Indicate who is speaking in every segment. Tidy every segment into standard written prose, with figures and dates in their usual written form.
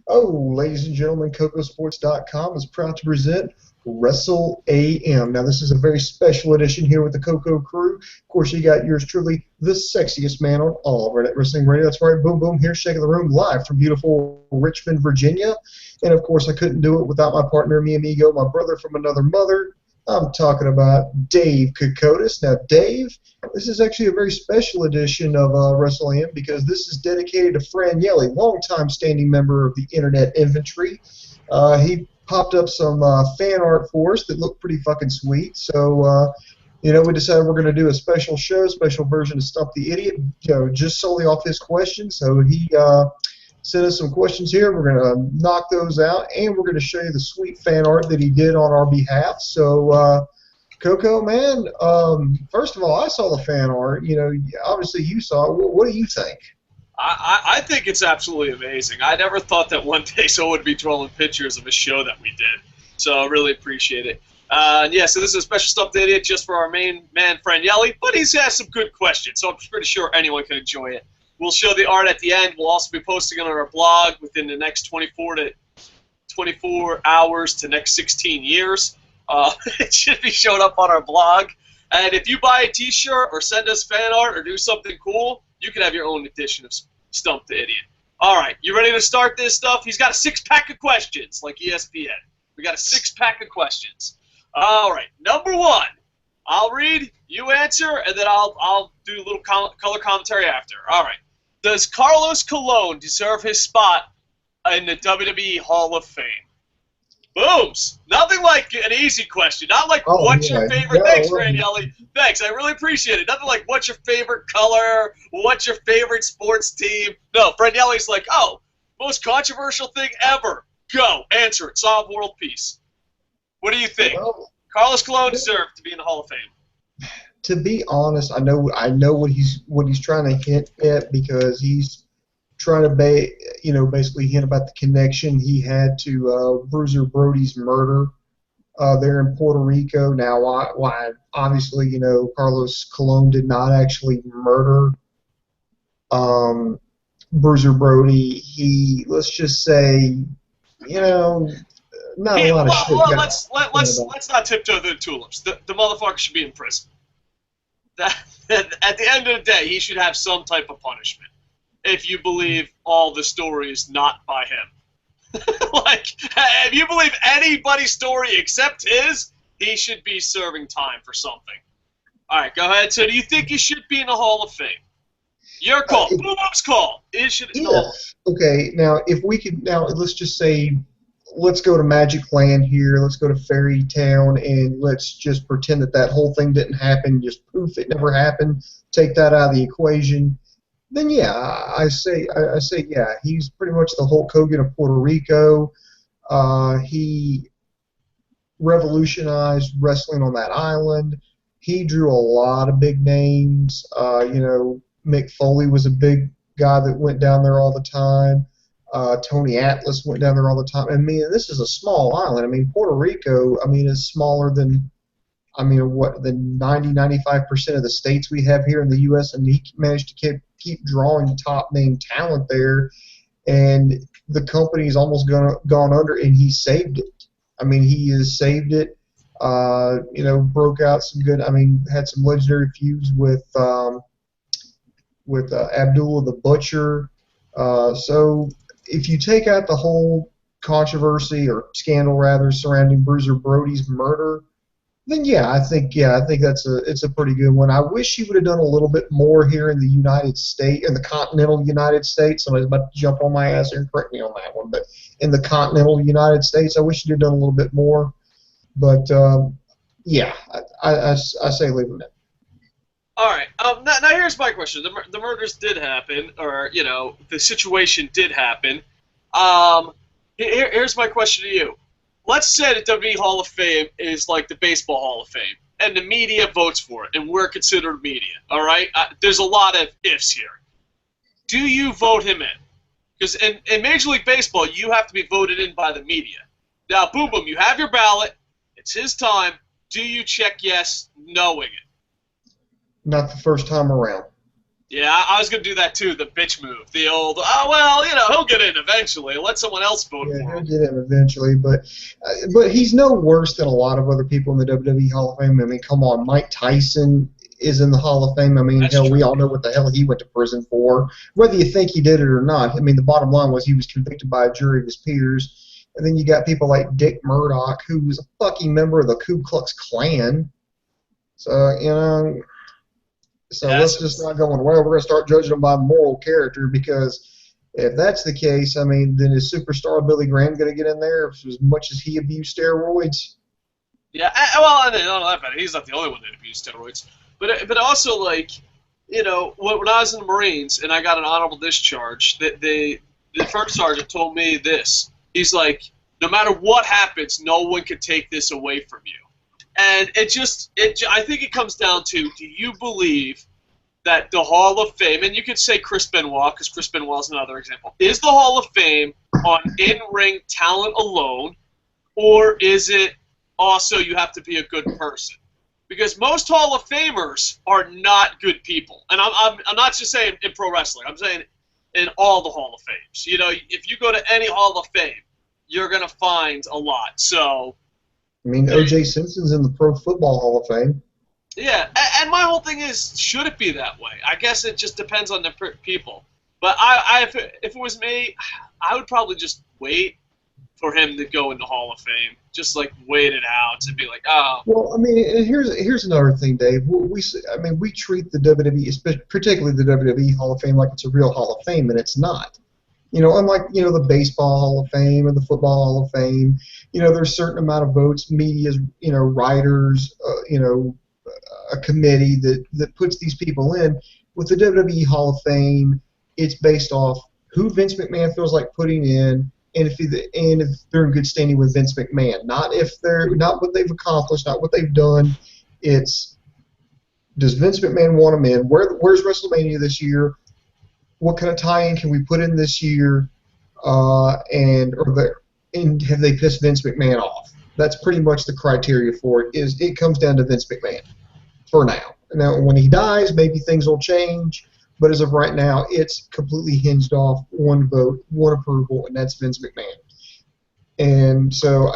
Speaker 1: Oh, ladies and gentlemen, CocoSports.com is proud to present Wrestle AM. Now, this is a very special edition here with the Coco crew. Of course, you got yours truly, the sexiest man on all of Redneck Wrestling Radio. That's right, Boom Boom here, shaking the room live from beautiful Richmond, Virginia. And of course, I couldn't do it without my partner, mi amigo, my brother from another mother. I'm talking about Dave Kokotis. Now, Dave, this is actually a very special edition of Wrestle AM because this is dedicated to Franyelly, longtime standing member of the Internet Infantry. He popped up some fan art for us that looked pretty fucking sweet. So, we decided we're going to do a special show, special version of Stump the Idiot, just solely off his questions. So he sent us some questions here. We're going to knock those out, and we're going to show you the sweet fan art that he did on our behalf. So, Coco, man, first of all, I saw the fan art. Obviously you saw it. What do you think?
Speaker 2: I think it's absolutely amazing. I never thought that one day someone would be drawing pictures of a show that we did. So I really appreciate it. Yeah, so this is a special Stump the Idiot just for our main man, Franyelly, but he's asked some good questions, so I'm pretty sure anyone can enjoy it. We'll show the art at the end. We'll also be posting on our blog within the next 24 hours to next 16 years. It should be showing up on our blog. And if you buy a t-shirt or send us fan art or do something cool, you can have your own edition of Stump the Idiot. All right, you ready to start this stuff? He's got a six-pack of questions, like ESPN. We got a six-pack of questions. All right, number one. I'll read, you answer, and then I'll do a little color commentary after. All right. Does Carlos Colon deserve his spot in the WWE Hall of Fame? Booms! Nothing like an easy question. Not like, what's your favorite... Thanks, Franyelly. Thanks, I really appreciate it. Nothing like, what's your favorite color? What's your favorite sports team? No, Franyelly's like, oh, most controversial thing ever. Go, answer it. Solve world peace. What do you think?
Speaker 1: Well,
Speaker 2: Carlos Colon deserved to be in the Hall of Fame.
Speaker 1: To be honest, I know what he's trying to hint at because he's trying to basically hint about the connection he had to Bruiser Brody's murder there in Puerto Rico. Now, why obviously Carlos Colon did not actually murder Bruiser Brody. He, let's just say, not a lot of shit.
Speaker 2: Let's not tiptoe the tulips. The motherfucker should be in prison. At the end of the day, he should have some type of punishment. If you believe all the stories not by him. Like, if you believe anybody's story except his, he should be serving time for something. All right, go ahead. So do you think he should be in the Hall of Fame? Your call. Boom's call.
Speaker 1: Okay, now, if we could, let's just say, let's go to Magic Land here, let's go to Fairy Town, and let's just pretend that whole thing didn't happen, just poof, it never happened, take that out of the equation. Then yeah, I say yeah, he's pretty much the Hulk Hogan of Puerto Rico. He revolutionized wrestling on that island. He drew a lot of big names. Mick Foley was a big guy that went down there all the time. Tony Atlas went down there all the time. I mean, this is a small island. I mean, Puerto Rico, is smaller than, the 90-95% of the states we have here in the U.S., and he managed to keep drawing top-name talent there, and the company's almost gone under, and he saved it. He has saved it, broke out some good, had some legendary feuds with Abdullah the Butcher. So if you take out the whole controversy or scandal rather surrounding Bruiser Brody's murder, then I think it's a pretty good one. I wish he would have done a little bit more here in the United States, in the continental United States. Somebody's about to jump on my ass here and correct me on that one, but in the continental United States, I wish he'd have done a little bit more. But I say leave him in.
Speaker 2: All right. Now here's my question. The murders did happen, or the situation did happen. Here's my question to you. Let's say the WWE Hall of Fame is like the Baseball Hall of Fame, and the media votes for it, and we're considered media. All right. There's a lot of ifs here. Do you vote him in? Because in Major League Baseball, you have to be voted in by the media. Now, boom, boom, you have your ballot. It's his time. Do you check yes, knowing it?
Speaker 1: Not the first time around.
Speaker 2: Yeah, I was going to do that too, the bitch move. The old, oh, well, you know, he'll get in eventually. Let someone else vote for
Speaker 1: he'll
Speaker 2: him.
Speaker 1: get him eventually, but he's no worse than a lot of other people in the WWE Hall of Fame. I mean, come on, Mike Tyson is in the Hall of Fame. I mean,
Speaker 2: That's
Speaker 1: hell,
Speaker 2: true.
Speaker 1: we all know what the hell he went to prison for, whether you think he did it or not. I mean, the bottom line was he was convicted by a jury of his peers. And then you got people like Dick Murdoch, who was a fucking member of the Ku Klux Klan. So, you know, let's just not go on, well, we're going to start judging them by moral character, because if that's the case, I mean, then is superstar Billy Graham going to get in there as much as he abused steroids?
Speaker 2: Yeah, well, and on that matter, he's not the only one that abused steroids. But also, like, you know, when I was in the Marines and I got an honorable discharge, the first sergeant told me this. He's like, no matter what happens, no one can take this away from you. And I think it comes down to, do you believe that the Hall of Fame, and you could say Chris Benoit, because Chris Benoit is another example, is the Hall of Fame on in-ring talent alone, or is it also you have to be a good person? Because most Hall of Famers are not good people. And I'm not just saying in pro wrestling. I'm saying in all the Hall of Fames. You know, if you go to any Hall of Fame, you're going to find a lot. So,
Speaker 1: I mean, O.J. Simpson's in the Pro Football Hall of Fame.
Speaker 2: Yeah, and my whole thing is, should it be that way? I guess it just depends on the people. But if it was me, I would probably just wait for him to go into Hall of Fame. Just like wait it out and be like, oh.
Speaker 1: Well, I mean, and here's another thing, Dave. We treat the WWE, particularly the WWE Hall of Fame, like it's a real Hall of Fame, and it's not. You know, unlike, you know, the Baseball Hall of Fame or the Football Hall of Fame, you know, there's a certain amount of votes, media's, you know, writers, you know, a committee that puts these people in. With the WWE Hall of Fame, it's based off who Vince McMahon feels like putting in, and if they're in good standing with Vince McMahon. Not what they've accomplished, not what they've done. It's, does Vince McMahon want them in? Where's WrestleMania this year? What kind of tie-in can we put in this year? And have they pissed Vince McMahon off? That's pretty much the criteria for it. It comes down to Vince McMahon for now. Now, when he dies, maybe things will change. But as of right now, it's completely hinged off one vote, one approval, and that's Vince McMahon. And so,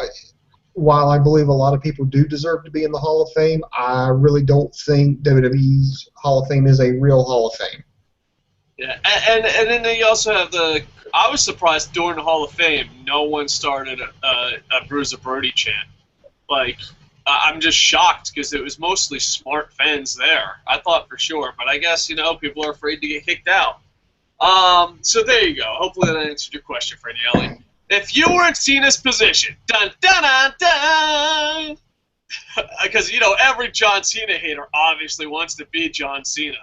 Speaker 1: while I believe a lot of people do deserve to be in the Hall of Fame, I really don't think WWE's Hall of Fame is a real Hall of Fame.
Speaker 2: Yeah, and then you also have I was surprised during the Hall of Fame, no one started a Bruiser Brody chant. Like, I'm just shocked because it was mostly smart fans there. I thought for sure, but I guess, you know, people are afraid to get kicked out. So there you go. Hopefully that answered your question, Franyelly. If you were in Cena's position, dun dun dun dun, because, you know, every John Cena hater obviously wants to be John Cena.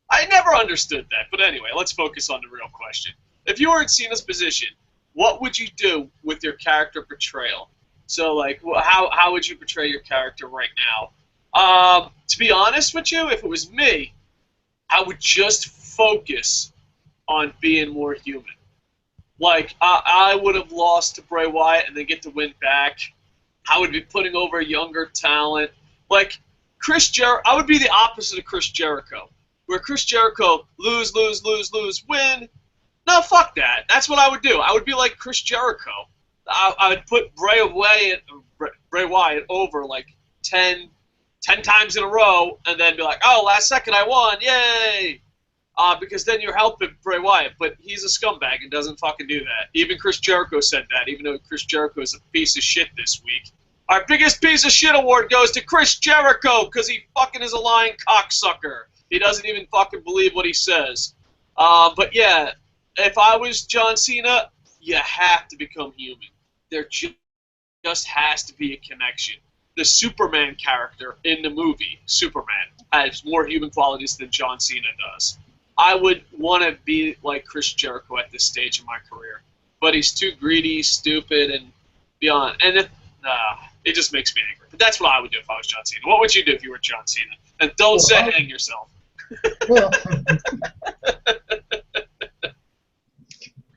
Speaker 2: I never understood that, but anyway, let's focus on the real question. If you were in Cena's position, what would you do with your character portrayal? So, like, how would you portray your character right now? To be honest with you, if it was me, I would just focus on being more human. Like, I would have lost to Bray Wyatt and then get to win back. I would be putting over younger talent. Like, I would be the opposite of Chris Jericho. Where Chris Jericho, lose, win. No, fuck that. That's what I would do. I would be like Chris Jericho. I would put Bray Wyatt over like 10 times in a row and then be like, oh, last second I won, yay! Because then you're helping Bray Wyatt, but he's a scumbag and doesn't fucking do that. Even Chris Jericho said that, even though Chris Jericho is a piece of shit this week. Our biggest piece of shit award goes to Chris Jericho because he fucking is a lying cocksucker. He doesn't even fucking believe what he says. But yeah, if I was John Cena, you have to become human. There just has to be a connection. The Superman character in the movie, Superman, has more human qualities than John Cena does. I would want to be like Chris Jericho at this stage of my career. But he's too greedy, stupid, and beyond. And it just makes me angry. But that's what I would do if I was John Cena. What would you do if you were John Cena? And don't say hang yourself.
Speaker 1: Well,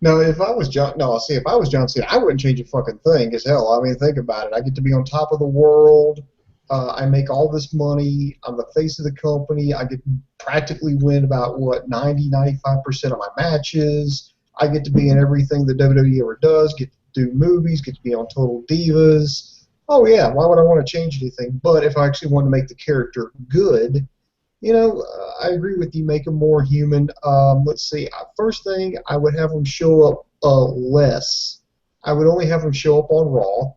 Speaker 1: no, if I was John Cena, I wouldn't change a fucking thing. As hell, I mean, think about it. I get to be on top of the world. I make all this money. I'm the face of the company. I get practically win about, 90-95% of my matches. I get to be in everything that WWE ever does, get to do movies, get to be on Total Divas. Oh, yeah, why would I want to change anything? But if I actually want to make the character good, I agree with you, make him more human. Let's see. First thing, I would have him show up less. I would only have him show up on Raw.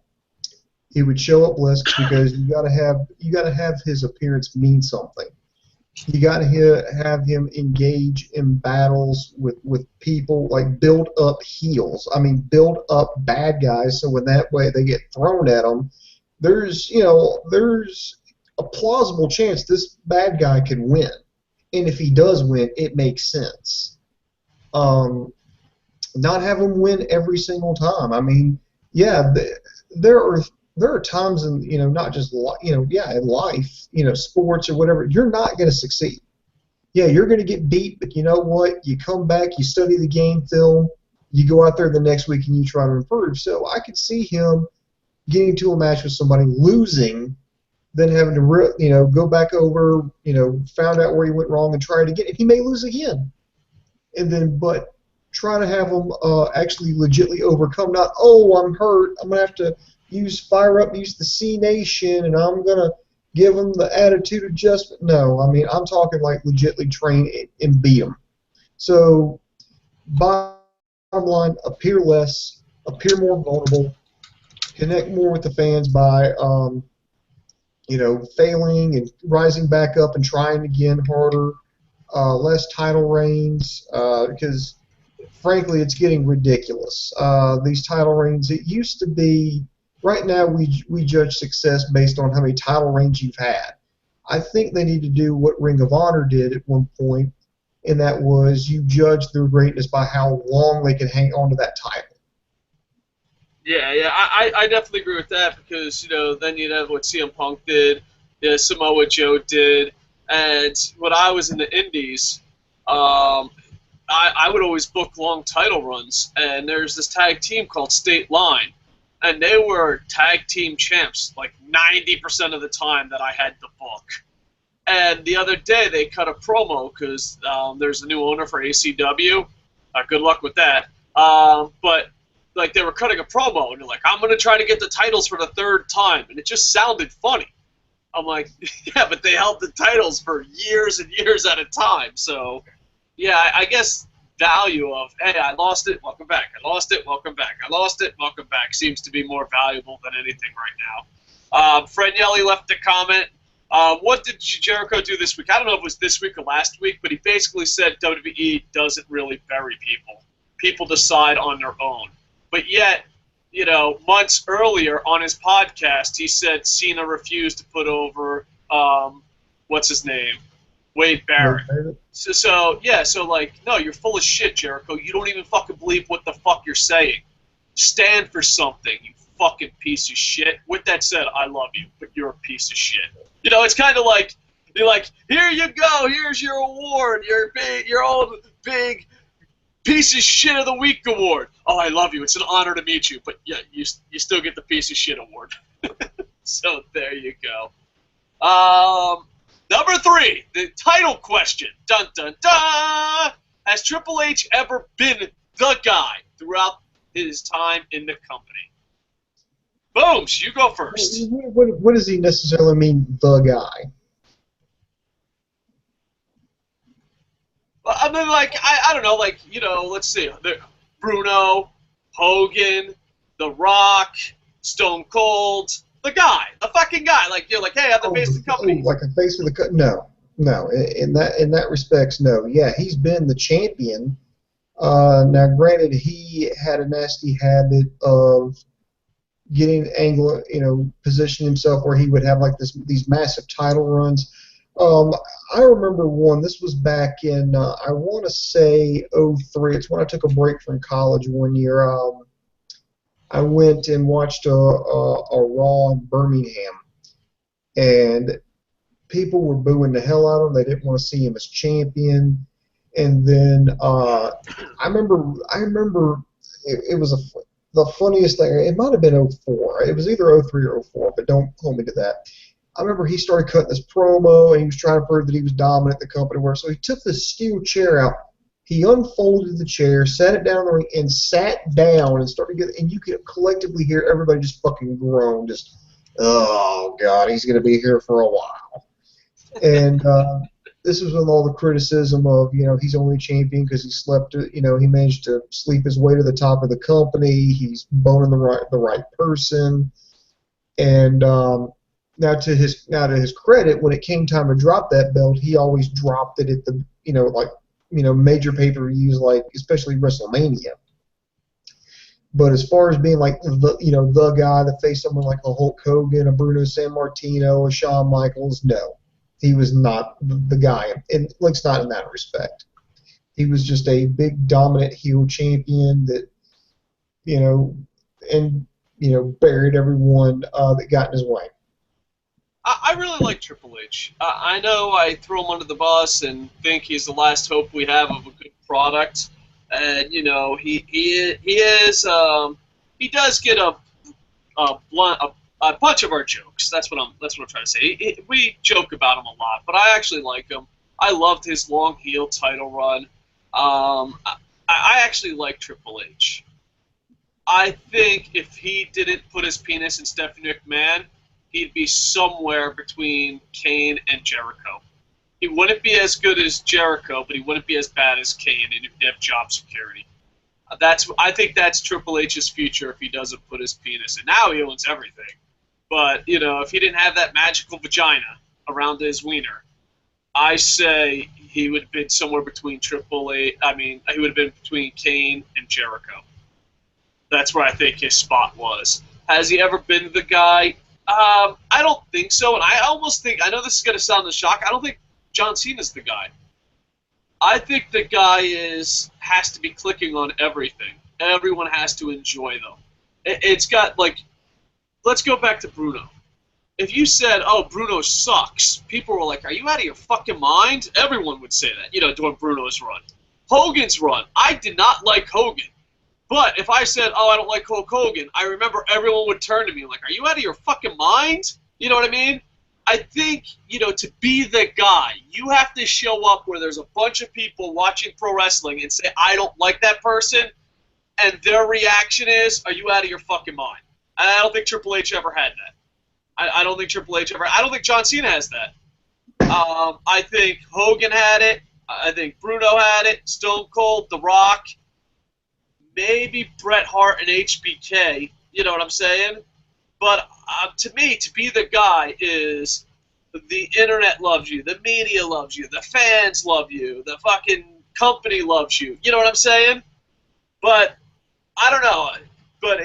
Speaker 1: He would show up less because you gotta have his appearance mean something. You gotta have him engage in battles with people, like build up heels. I mean, build up bad guys, so when that way they get thrown at them, there's a plausible chance this bad guy can win, and if he does win, it makes sense. Not have him win every single time. I mean, yeah, there are times in not just in life, sports or whatever, you're not going to succeed. Yeah, you're going to get beat, but you know what? You come back, you study the game film, you go out there the next week and you try to improve. So I could see him getting into a match with somebody, losing, then having to go back over, found out where he went wrong and try it again. And he may lose again, but try to have him actually legitly overcome. Not, oh, I'm hurt, I'm gonna have to use the C Nation, and I'm gonna give him the attitude adjustment. No, I mean, I'm talking like legitly train and beat him. So bottom line, appear less, appear more vulnerable, connect more with the fans by failing and rising back up and trying again harder, less title reigns, because frankly it's getting ridiculous. These title reigns, it used to be, right now we judge success based on how many title reigns you've had. I think they need to do what Ring of Honor did at one point, and that was you judge their greatness by how long they can hang on to that title.
Speaker 2: Yeah, I definitely agree with that because, then you'd have what CM Punk did, Samoa Joe did, and when I was in the Indies, I would always book long title runs, and there's this tag team called State Line, and they were tag team champs like 90% of the time that I had the book. And the other day they cut a promo because there's a new owner for ACW. Good luck with that. But like they were cutting a promo, and they're like, I'm going to try to get the titles for the third time. And it just sounded funny. I'm like, yeah, but they held the titles for years and years at a time. So, yeah, I guess value of, hey, I lost it, welcome back. I lost it, welcome back. I lost it, welcome back seems to be more valuable than anything right now. Franyelly left a comment. What did Jericho do this week? I don't know if it was this week or last week, but he basically said WWE doesn't really bury people. People decide on their own. But yet, months earlier on his podcast, he said Cena refused to put over, what's his name? Wade Barrett. So no, you're full of shit, Jericho. You don't even fucking believe what the fuck you're saying. Stand for something, you fucking piece of shit. With that said, I love you, but you're a piece of shit. It's kind of like, you're like, here you go, here's your award, your old big piece of shit of the week award. Oh, I love you. It's an honor to meet you, but yeah, you still get the piece of shit award. So there you go. Number 3, the title question. Dun dun dun. Has Triple H ever been the guy throughout his time in the company? Booms, you go first.
Speaker 1: What does he necessarily mean, the guy?
Speaker 2: I mean, like, I don't know, like, let's see. Bruno, Hogan, The Rock, Stone Cold, the guy, the fucking guy. Like, you're like, hey, I'm the face of the company.
Speaker 1: Like a face of the company? No. In that respects, no. Yeah, he's been the champion. Now, granted, he had a nasty habit of getting position himself where he would have like these massive title runs. I remember one. This was back in I want to say '03. It's when I took a break from college one year. I went and watched a Raw in Birmingham, and people were booing the hell out of him. They didn't want to see him as champion. And then I remember it was the funniest thing. It might have been '04. It was either '03 or '04, but don't hold me to that. I remember he started cutting this promo, and he was trying to prove that he was dominant in the company. So he took this steel chair out. He unfolded the chair, sat it down in the ring, and sat down and started getting. And you could collectively hear everybody just fucking groan, just, oh God, he's going to be here for a while. And this was with all the criticism of, he's only champion because he slept. He managed to sleep his way to the top of the company. He's boning the right person, and now to his credit, when it came time to drop that belt, he always dropped it at the major pay-per-views, like especially WrestleMania. But as far as being like the guy that faced someone like a Hulk Hogan, a Bruno Sammartino, a Shawn Michaels, no, he was not the guy, and at least not in that respect. He was just a big dominant heel champion that buried everyone that got in his way.
Speaker 2: I really like Triple H. I know I throw him under the bus and think he's the last hope we have of a good product, and he does get a bunch of our jokes. That's what I'm trying to say. We joke about him a lot, but I actually like him. I loved his long heel title run. I actually like Triple H. I think if he didn't put his penis in Stephanie McMahon, he'd be somewhere between Kane and Jericho. He wouldn't be as good as Jericho, but he wouldn't be as bad as Kane, and he'd have job security. I think that's Triple H's future if he doesn't put his penis in. Now he owns everything. But, if he didn't have that magical vagina around his wiener, I say he would have been somewhere between he would have been between Kane and Jericho. That's where I think his spot was. Has he ever been the guy? I don't think so, and I almost think, I know this is going to sound a shock, I don't think John Cena's the guy. I think the guy has to be clicking on everything. Everyone has to enjoy them. It's got, let's go back to Bruno. If you said, oh, Bruno sucks, people were like, are you out of your fucking mind? Everyone would say that, during Bruno's run. Hogan's run, I did not like Hogan. But if I said, oh, I don't like Hulk Hogan, I remember everyone would turn to me like, are you out of your fucking mind? You know what I mean? I think, to be the guy, you have to show up where there's a bunch of people watching pro wrestling and say, I don't like that person, and their reaction is, are you out of your fucking mind? And I don't think Triple H ever had that. I don't think Triple H ever, I don't think John Cena has that. I think Hogan had it. I think Bruno had it. Stone Cold, The Rock. Maybe Bret Hart and HBK, you know what I'm saying? But to me, to be the guy is the internet loves you, the media loves you, the fans love you, the fucking company loves you. You know what I'm saying? But I don't know. But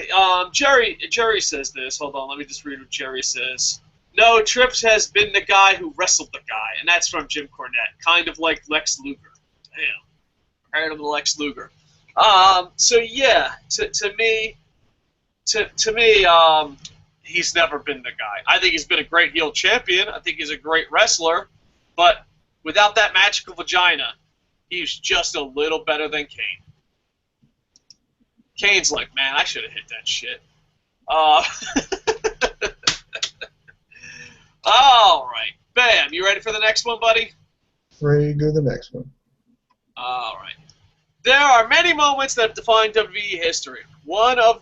Speaker 2: Jerry says this. Hold on, let me just read what Jerry says. No, Trips has been the guy who wrestled the guy, and that's from Jim Cornette, kind of like Lex Luger. Damn, compared him to Lex Luger. So yeah, to me, he's never been the guy. I think he's been a great heel champion. I think he's a great wrestler, but without that magical vagina, he's just a little better than Kane. Kane's like, man, I should have hit that shit. All right, Bam, you ready for the next one, buddy?
Speaker 1: Ready to go to the next one.
Speaker 2: All right. There are many moments that define WWE history. One of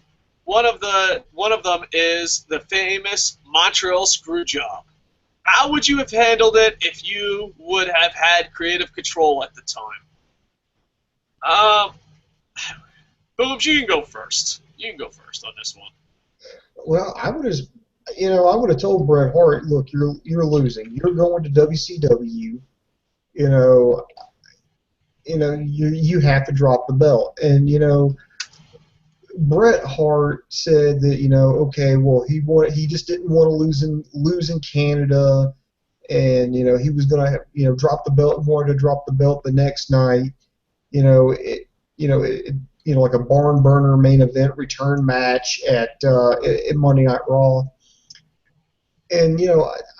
Speaker 2: them is the famous Montreal Screw Job. How would you have handled it if you would have had creative control at the time? Boobs, you can go first. You can go first on this one.
Speaker 1: Well, I would have told Bret Hart, look, you're losing. You're going to WCW. You have to drop the belt. And, Bret Hart said that, okay, well, he just didn't want to lose in Canada, and, he was going to drop the belt, wanted to drop the belt the next night, like a barn burner main event return match at Monday Night Raw. And,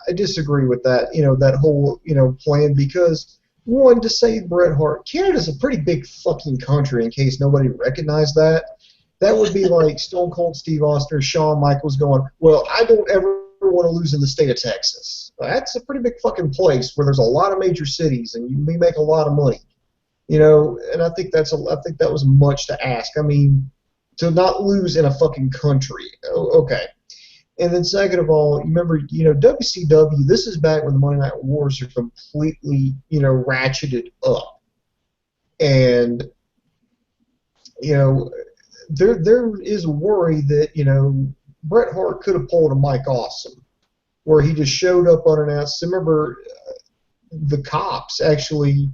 Speaker 1: I disagree with that, that whole, plan, because one, to save Bret Hart, Canada's a pretty big fucking country, in case nobody recognized that. That would be like Stone Cold Steve Austin or Shawn Michaels going, well, I don't ever want to lose in the state of Texas. That's a pretty big fucking place where there's a lot of major cities and we make a lot of money. You know, and I think that was much to ask. I mean, to not lose in a fucking country. Okay. And then second of all, you remember, WCW, this is back when the Monday Night Wars are completely, ratcheted up. And, there is a worry that, Bret Hart could have pulled a Mike Awesome, where he just showed up unannounced. Remember, the cops actually,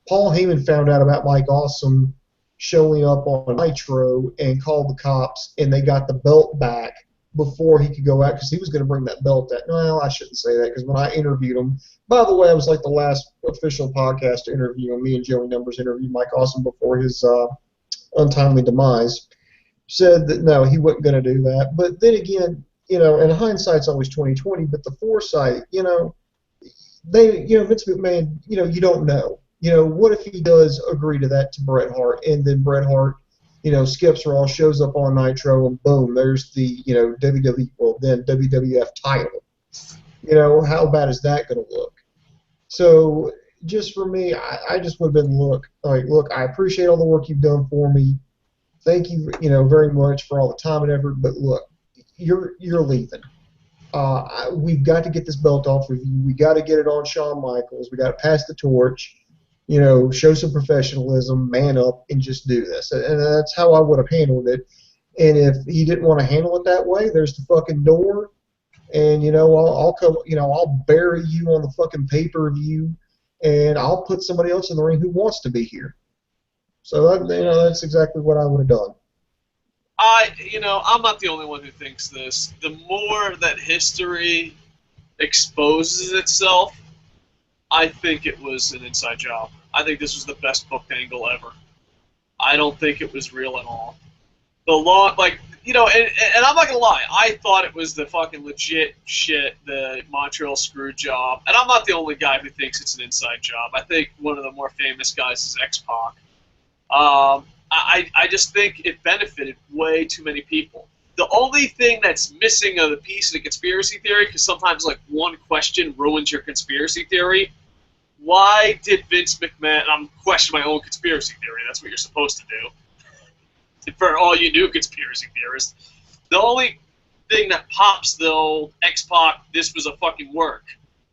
Speaker 1: Paul Heyman found out about Mike Awesome showing up on Nitro and called the cops, and they got the belt back before he could go out because he was going to bring that belt out. Well, I shouldn't say that because when I interviewed him, by the way, I was like the last official podcast to interview him. Me and Joey Numbers interviewed Mike Awesome before his untimely demise. Said that no, he wasn't going to do that. But then again, and hindsight's always 20/20. But the foresight, Vince McMahon, you don't know. What if he does agree to that to Bret Hart, and then Bret Hart, skips Raw, shows up on Nitro, and boom, there's the, WWE, well, then WWF title. How bad is that going to look? So, just for me, I just would have been, look, I appreciate all the work you've done for me. Thank you, very much for all the time and effort, but look, you're leaving. We've got to get this belt off of you. We got to get it on Shawn Michaels. We got to pass the torch. Show some professionalism, man up, and just do this. And that's how I would have handled it. And if he didn't want to handle it that way, there's the fucking door. And I'll come. I'll bury you on the fucking pay-per-view, and I'll put somebody else in the ring who wants to be here. So that's exactly what I would have done.
Speaker 2: I'm not the only one who thinks this. The more that history exposes itself, I think it was an inside job. I think this was the best booked angle ever. I don't think it was real at all. And I'm not gonna lie, I thought it was the fucking legit shit, the Montreal Screw Job. And I'm not the only guy who thinks it's an inside job. I think one of the more famous guys is X-Pac. I just think it benefited way too many people. The only thing that's missing of the piece in a conspiracy theory, because sometimes one question ruins your conspiracy theory. Why did Vince McMahon? And I'm questioning my own conspiracy theory. That's what you're supposed to do. For all you new conspiracy theorists, the only thing that pops the old X-Pac, this was a fucking work,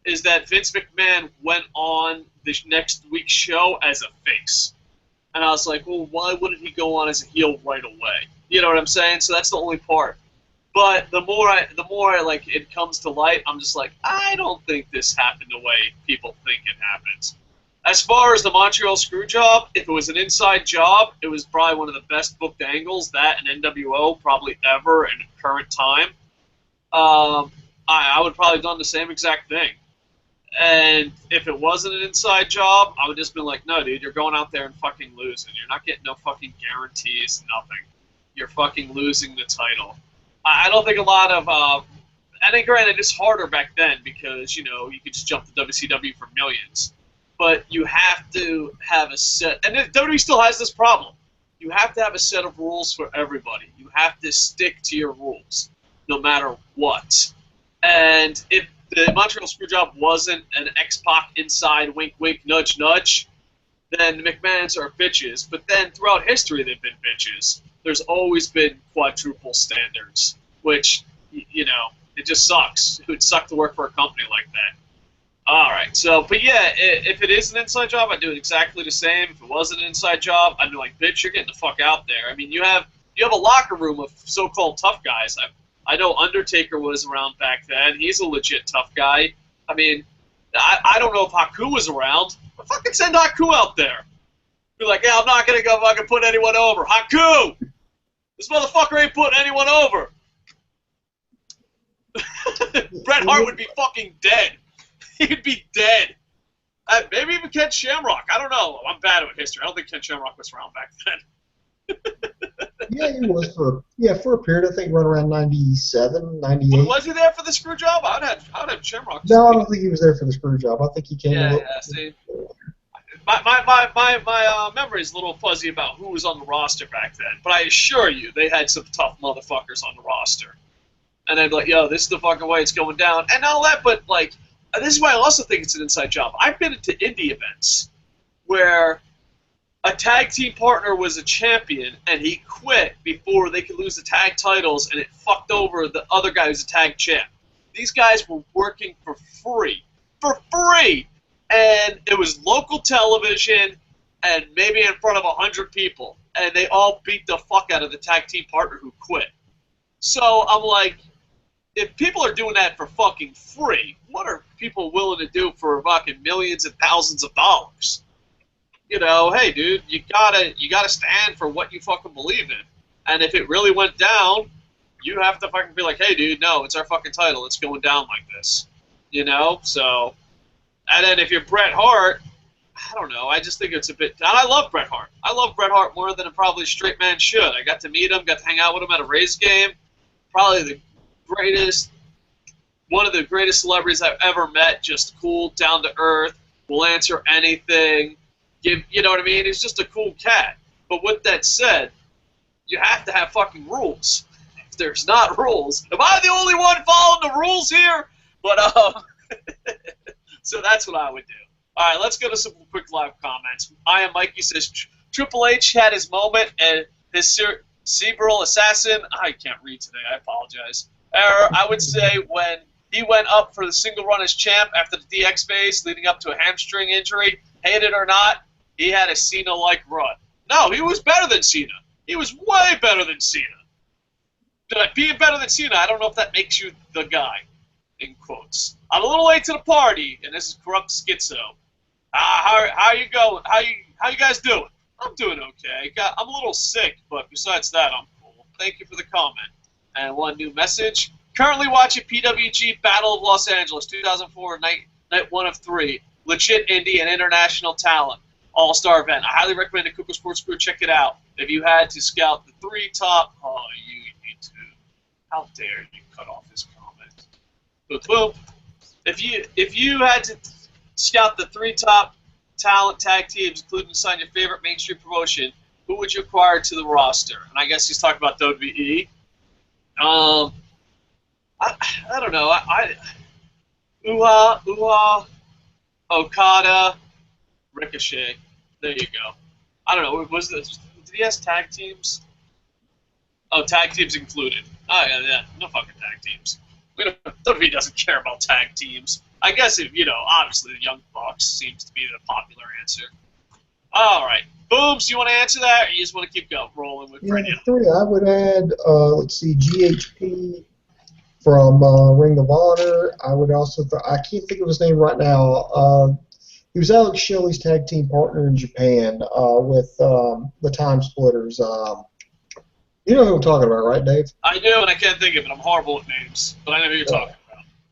Speaker 2: is that Vince McMahon went on this next week's show as a face. And I was like, well, why wouldn't he go on as a heel right away? You know what I'm saying? So that's the only part. But the more it comes to light, I'm just like, I don't think this happened the way people think it happens. As far as the Montreal Screw Job, if it was an inside job, it was probably one of the best booked angles, that and NWO probably ever in current time. I would probably have done the same exact thing. And if it wasn't an inside job, I would just been like, no, dude, you're going out there and fucking losing. You're not getting no fucking guarantees, nothing. You're fucking losing the title. I don't think a lot of, and then granted, it's harder back then because, you could just jump to WCW for millions. But you have to have a set, and WWE still has this problem. You have to have a set of rules for everybody. You have to stick to your rules, no matter what. And if the Montreal Screwjob wasn't an X-Pac inside wink wink nudge nudge, then the McMahons are bitches. But then throughout history they've been bitches. There's always been quadruple standards, which, it just sucks. It would suck to work for a company like that. Alright, but yeah, if it is an inside job, I'd do it exactly the same. If it wasn't an inside job, I'd be like, bitch, you're getting the fuck out there. I mean, you have a locker room of so-called tough guys. I know Undertaker was around back then. He's a legit tough guy. I mean, I don't know if Haku was around, but fucking send Haku out there. Be like, yeah, I'm not going to go fucking put anyone over. Haku! This motherfucker ain't putting anyone over. Bret Hart would be fucking dead. He'd be dead. Maybe even Ken Shamrock. I don't know. I'm bad with history. I don't think Ken Shamrock was around back then.
Speaker 1: Yeah, he was for a period. I think right around 97, 98.
Speaker 2: Was he there for the screw job? I'd have Shamrock.
Speaker 1: No, I don't think he was there for the screw job. I think he came.
Speaker 2: Yeah, see, my memory is a little fuzzy about who was on the roster back then. But I assure you, they had some tough motherfuckers on the roster. And I'd be like, yo, this is the fucking way it's going down. And all that, but, like, this is why I also think it's an inside job. I've been to indie events where a tag team partner was a champion, and he quit before they could lose the tag titles, and it fucked over the other guy who's a tag champ. These guys were working for free. For free! And it was local television, and maybe in front of 100 people. And they all beat the fuck out of the tag team partner who quit. So I'm like, if people are doing that for fucking free, what are people willing to do for fucking millions and thousands of dollars? You know, hey, dude, you gotta stand for what you fucking believe in. And if it really went down, you have to fucking be like, hey, dude, no, it's our fucking title. It's going down like this. You know? So, and then if you're Bret Hart, I don't know. I just think it's a bit... And I love Bret Hart. I love Bret Hart more than probably a straight man should. I got to meet him, got to hang out with him at a Rays game. Probably the greatest... One of the greatest celebrities I've ever met. Just cool, down to earth, will answer anything. You know what I mean? He's just a cool cat. But with that said, you have to have fucking rules. If there's not rules, am I the only one following the rules here? But so that's what I would do. All right, let's go to some quick live comments. I am Mikey says Triple H had his moment and his cerebral assassin. I can't read today. I apologize. Error. I would say when he went up for the single run as champ after the DX phase, leading up to a hamstring injury. Hate it or not, he had a Cena-like run. No, he was better than Cena. He was way better than Cena. Being better than Cena, I don't know if that makes you the guy, in quotes. I'm a little late to the party, and this is Corrupt Schizo. How you going? How you guys doing? I'm doing okay. I'm a little sick, but besides that, I'm cool. Thank you for the comment. And one new message. Currently watching PWG Battle of Los Angeles, 2004, night 1 of 3. Legit indie and international talent. All-star event. I highly recommend the Coco Sports Crew. Check it out. If you had to scout the 3 top... Oh, you need to... How dare you cut off his comment. Boom, boom. If you had to scout the 3 top talent tag teams, including sign your favorite mainstream promotion, who would you acquire to the roster? And I guess he's talking about WWE. I don't know. Okada, Ricochet. There you go. I don't know. Did he have tag teams? Oh, tag teams included. Oh yeah. No fucking tag teams. WWE doesn't care about tag teams. I guess obviously the Young Bucks seems to be the popular answer. All right, Booms, you want to answer that, or you just want to keep rolling with Franyelly?
Speaker 1: 3. I would add, let's see, GHP from Ring of Honor. I would also, I can't think of his name right now. He was Alex Shelley's tag team partner in Japan with the Time Splitters. You know who I'm talking about, right, Dave?
Speaker 2: I do, and I can't think of it. I'm horrible with names, but I know who you're talking about.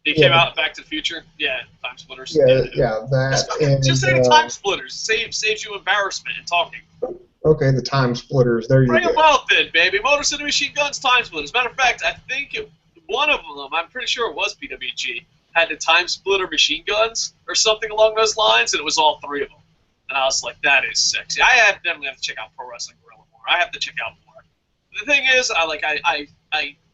Speaker 2: He came out in Back to the Future? Yeah, Time Splitters.
Speaker 1: Yeah, that.
Speaker 2: Just say the Time Splitters. Saves you embarrassment in talking.
Speaker 1: Okay, the Time Splitters. There you go.
Speaker 2: Bring them out then, baby. Motor City Machine Guns, Time Splitters. Matter of fact, I think one of them, I'm pretty sure it was PWG, had the Time Splitter machine guns or something along those lines, and it was all 3 of them. And I was like, that is sexy. I definitely have to check out Pro Wrestling Guerrilla more. I have to check out more. The thing is, I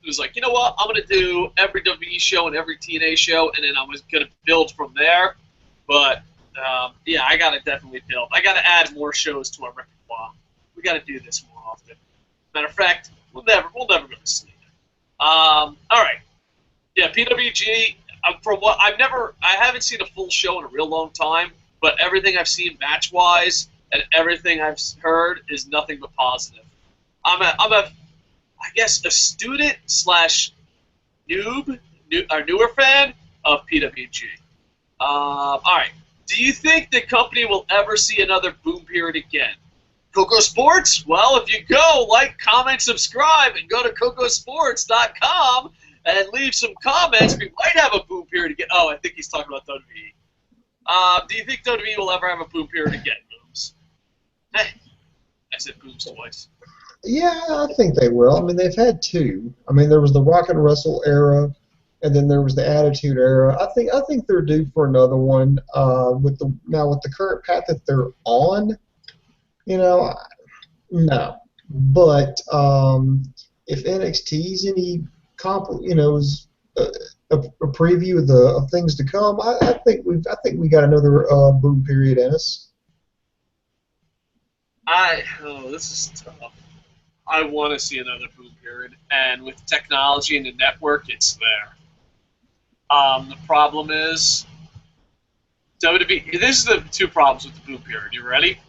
Speaker 2: was like, you know what? I'm gonna do every WWE show and every TNA show, and then I was gonna build from there. But yeah, I gotta definitely build. I gotta add more shows to our repertoire. We gotta do this more often. Matter of fact, we'll never go to sleep. All right. Yeah, PWG. From what I haven't seen a full show in a real long time. But everything I've seen match-wise and everything I've heard is nothing but positive. I'm a I guess a student / newer fan of PWG. All right. Do you think the company will ever see another boom period again? Coco Sports? Well, if you go, like, comment, subscribe, and go to cocosports.com and leave some comments, we might have a boom period again. Oh, I think he's talking about WWE. Do you think WWE will ever have a boom period again, Booms? I said Booms twice.
Speaker 1: Yeah, I think they will. I mean, they've had 2. I mean, there was the Rock and Wrestle era, and then there was the Attitude era. I think they're due for another one. With the current path that they're on, no. But if NXT's any is a preview of things to come. I think we got another boom period in us.
Speaker 2: This is tough. I want to see another boom period, and with technology and the network, it's there. The problem is WWE. This is the two problems with the boom period. You ready?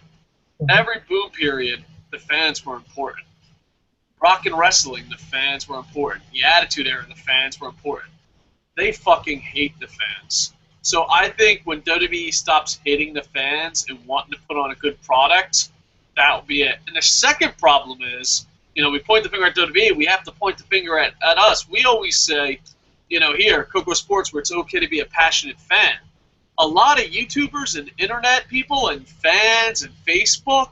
Speaker 2: Every boom period, the fans were important. Rock and wrestling, the fans were important. The Attitude Era, the fans were important. They fucking hate the fans. So I think when WWE stops hating the fans and wanting to put on a good product, that'll be it. And the second problem is, we point the finger at WWE, we have to point the finger at us. We always say, here, Coco Sports, where it's okay to be a passionate fan. A lot of YouTubers and internet people and fans and Facebook,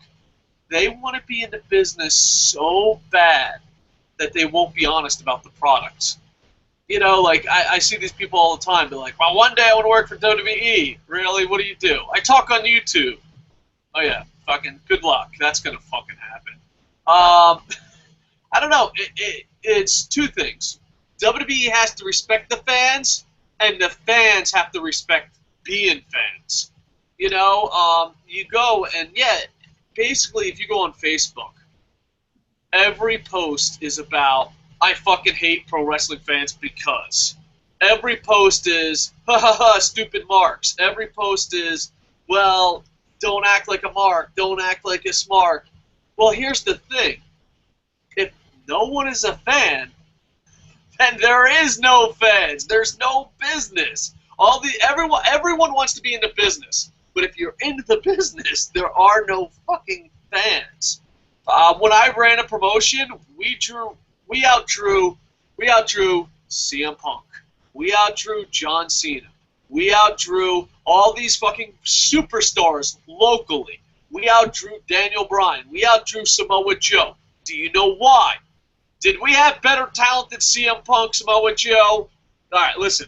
Speaker 2: they want to be in the business so bad that they won't be honest about the products. I see these people all the time. They're like, well, one day I want to work for WWE. Really? What do you do? I talk on YouTube. Oh, yeah. Fucking good luck. That's going to fucking happen. I don't know. It's two things. WWE has to respect the fans, and the fans have to respect being fans. You go and, basically if you go on Facebook, every post is about, I fucking hate pro wrestling fans because. Every post is, ha ha ha, stupid marks. Every post is, well, don't act like a mark, don't act like a smart. Well, here's the thing. If no one is a fan, then there is no fans. There's no business. Everyone wants to be in the business. But if you're in the business, there are no fucking fans. When I ran a promotion, we outdrew CM Punk. We outdrew John Cena. We outdrew all these fucking superstars locally. We outdrew Daniel Bryan. We outdrew Samoa Joe. Do you know why? Did we have better talent than CM Punk, Samoa Joe? All right, listen.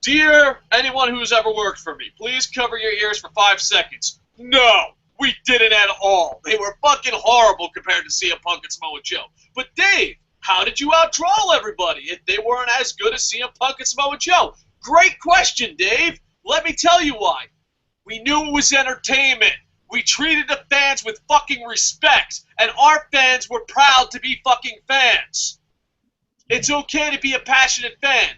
Speaker 2: Dear anyone who's ever worked for me, please cover your ears for 5 seconds. No, we didn't at all. They were fucking horrible compared to CM Punk and Samoa Joe. But Dave, how did you outdraw everybody if they weren't as good as CM Punk and Samoa Joe? Great question, Dave. Let me tell you why. We knew it was entertainment. We treated the fans with fucking respect, and our fans were proud to be fucking fans. It's okay to be a passionate fan.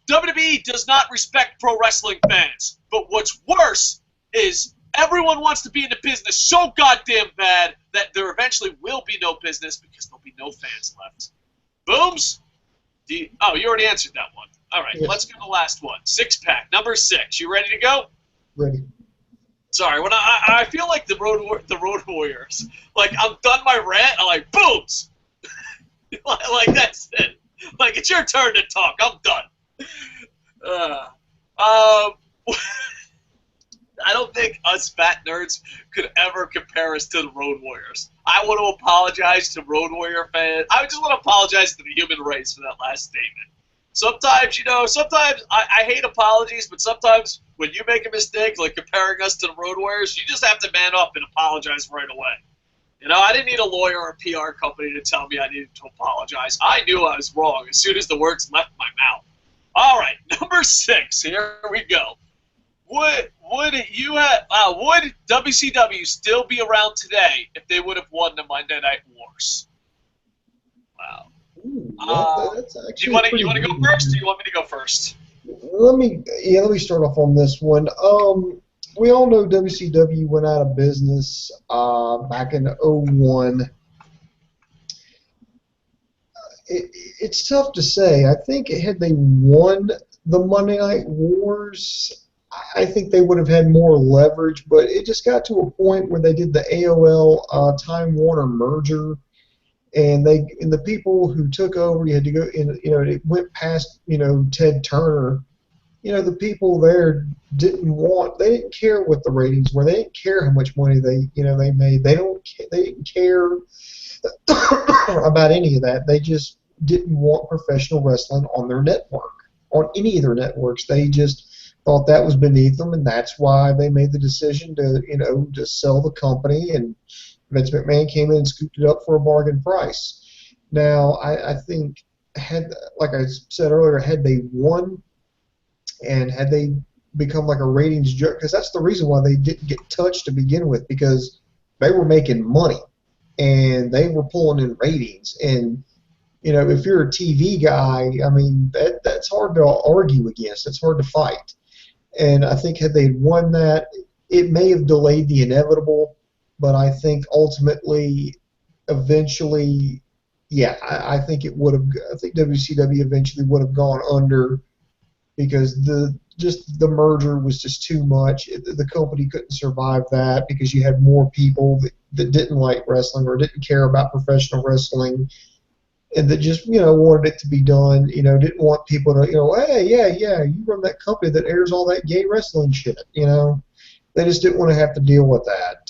Speaker 2: WWE does not respect pro wrestling fans. But what's worse is everyone wants to be in the business so goddamn bad that there eventually will be no business because there'll be no fans left. Booms? You already answered that one. All right, yes. Let's go to the last one. 6-pack, number 6. You ready to go?
Speaker 1: Ready.
Speaker 2: Sorry, when I feel like the Road Warriors. Like, I'm done my rant, I'm like, booms! Like, that's it. Like, it's your turn to talk. I'm done. I don't think us fat nerds could ever compare us to the Road Warriors. I want to apologize to Road Warrior fans. I just want to apologize to the human race for that last statement. Sometimes, I hate apologies, but sometimes when you make a mistake, like comparing us to the Road Warriors, you just have to man up and apologize right away. I didn't need a lawyer or a PR company to tell me I needed to apologize. I knew I was wrong as soon as the words left my mouth. All right, number 6. Here we go. Would WCW still be around today if they would have won the Monday Night Wars? Wow.
Speaker 1: Ooh, that's actually
Speaker 2: do you want to go first, or do you want me to go first?
Speaker 1: Let me start off on this one. We all know WCW went out of business back in 2001. It's tough to say. I think had they won the Monday Night Wars, I think they would have had more leverage, but it just got to a point where they did the AOL Time Warner merger, and the people who took over, you had to go in, it went past, Ted Turner. The people there they didn't care what the ratings were. They didn't care how much money they made. They didn't care about any of that. They just didn't want professional wrestling on their network, on any of their networks. They just thought that was beneath them, and that's why they made the decision to sell the company, and Vince McMahon came in and scooped it up for a bargain price. Now, I think had, like I said earlier, had they won and had they become like a ratings jerk, because that's the reason why they didn't get touched to begin with, because they were making money and they were pulling in ratings. And you know, if you're a TV guy, I mean, that's hard to argue against. It's hard to fight. And I think had they won that, it may have delayed the inevitable, but I think ultimately, eventually, yeah, I think it would have. I think WCW eventually would have gone under, because the merger was just too much. The company couldn't survive that, because you had more people that didn't like wrestling or didn't care about professional wrestling, and that just, you know, wanted it to be done, you know, didn't want people to, you know, hey, yeah, you run that company that airs all that gay wrestling shit, you know. They just didn't want to have to deal with that.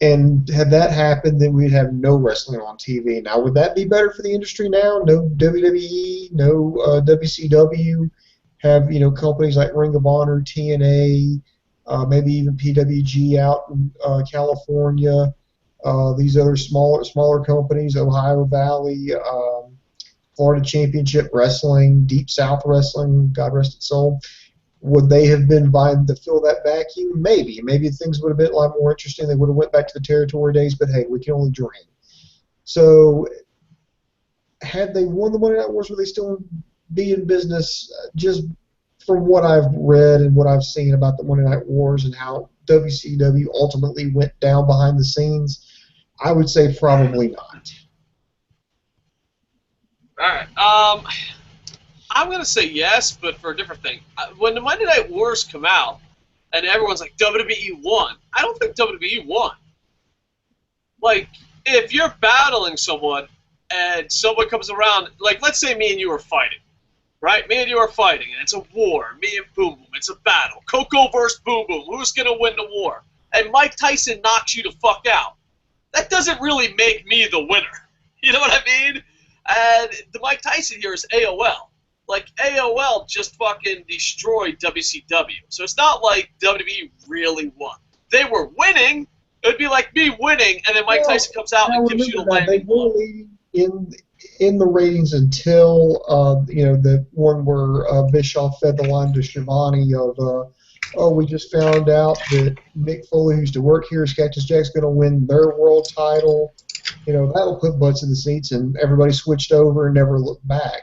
Speaker 1: And had that happened, then we'd have no wrestling on TV. Now, would that be better for the industry now? No WWE, no WCW, have, you know, companies like Ring of Honor, TNA, maybe even PWG out in California. These other smaller companies, Ohio Valley, Florida Championship Wrestling, Deep South Wrestling, God rest its soul. Would they have been vying to fill that vacuum? Maybe. Maybe things would have been a lot more interesting. They would have went back to the territory days, but hey, we can only dream. So had they won the Monday Night Wars, would they still be in business? Just from what I've read and what I've seen about the Monday Night Wars and how WCW ultimately went down behind the scenes, I would say probably not.
Speaker 2: All right. I'm going to say yes, but for a different thing. When the Monday Night Wars come out, and everyone's like, WWE won, I don't think WWE won. Like, if you're battling someone, and someone comes around, like, let's say me and you are fighting, right? Me and you are fighting, and it's a war. Me and Boom Boom, it's a battle. Coco versus Boom Boom, who's going to win the war? And Mike Tyson knocks you the fuck out. That doesn't really make me the winner. You know what I mean? And the Mike Tyson here is AOL. Like, AOL just fucking destroyed WCW. So it's not like WWE really won. They were winning. It would be like me winning, and then Mike Tyson comes out and gives you the landing blow.
Speaker 1: They were leading in the ratings until, you know, the one where Bischoff fed the line to Shivani of, oh, we just found out that Mick Foley, who used to work here as Cactus Jack's going to win their world title. You know, that'll put butts in the seats, and everybody switched over and never looked back.